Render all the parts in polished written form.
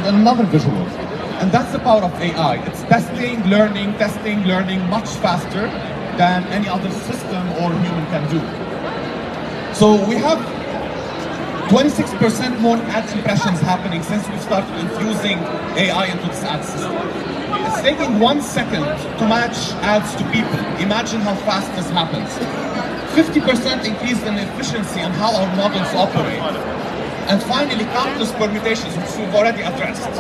another visual. And that's the power of AI. It's testing, learning, much faster than any other system or human can do. So we have 26% more ad impressions happening since we started infusing AI into this ad system. It's taking 1 second to match ads to people. Imagine how fast this happens. 50% increase in efficiency on how our models operate. And finally, countless permutations, which we've already addressed.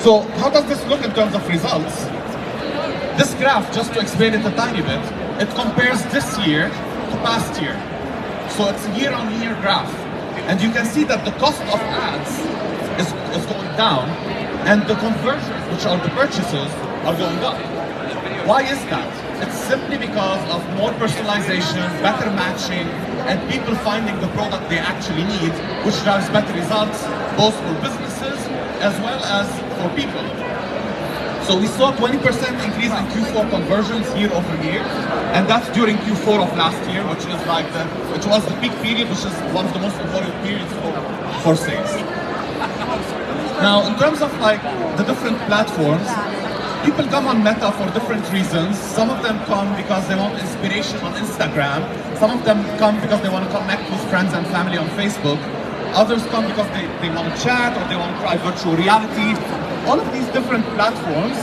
So how does this look in terms of results? This graph, just to explain it a tiny bit, it compares this year to past year. So it's a year-on-year graph. And you can see that the cost of ads is going down, and the conversions, which are the purchases, are going up. Why is that? It's simply because of more personalization, better matching, and people finding the product they actually need, which drives better results, both for businesses as well as for people. So we saw 20% increase in Q4 conversions year over year, and that's during Q4 of last year, which was the peak period, which is one of the most important periods for sales. Now, in terms of like the different platforms, people come on Meta for different reasons. Some of them come because they want inspiration on Instagram. Some of them come because they want to connect with friends and family on Facebook. Others come because they want to chat or they want to try virtual reality. All of these different platforms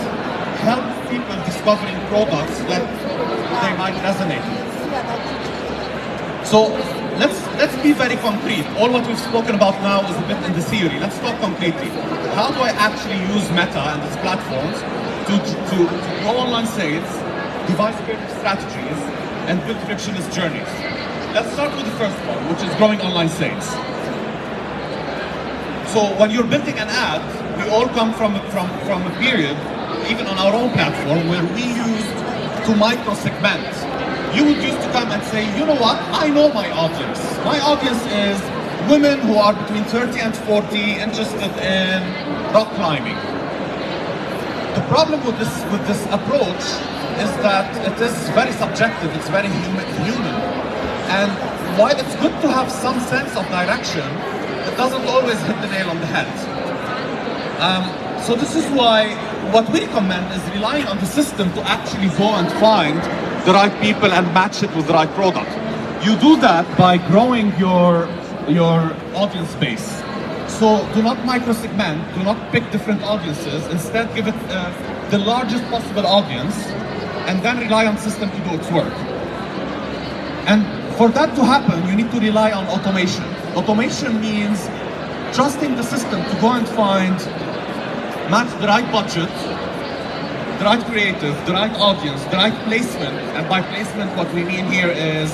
help people discovering products that they might resonate with. So let's be very concrete. All what we've spoken about now is a bit in the theory. Let's talk concretely. How do I actually use Meta and its platforms to grow online sales, devise creative strategies, and build frictionless journeys? Let's start with the first one, which is growing online sales. So when you're building an ad, we all come from a period, even on our own platform, where we used to micro-segment. You would used to come and say, you know what, I know my audience. My audience is women who are between 30 and 40 interested in rock climbing. The problem with this approach is that it is very subjective, it's very human. And while it's good to have some sense of direction, it doesn't always hit the nail on the head. So this is why what we recommend is relying on the system to actually go and find the right people and match it with the right product. You do that by growing your audience base. So do not micro-segment, do not pick different audiences, instead give it the largest possible audience and then rely on the system to do its work. And for that to happen, you need to rely on automation. Automation means trusting the system to go and match the right budget, the right creative, the right audience, the right placement. And by placement, what we mean here is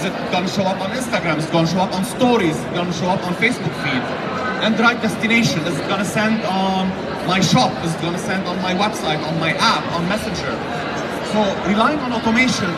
it going to show up on Instagram? Is it going to show up on stories? Is it going to show up on Facebook feed? And the right destination. Is it going to send on my shop? Is it going to send on my website, on my app, on Messenger? So relying on automation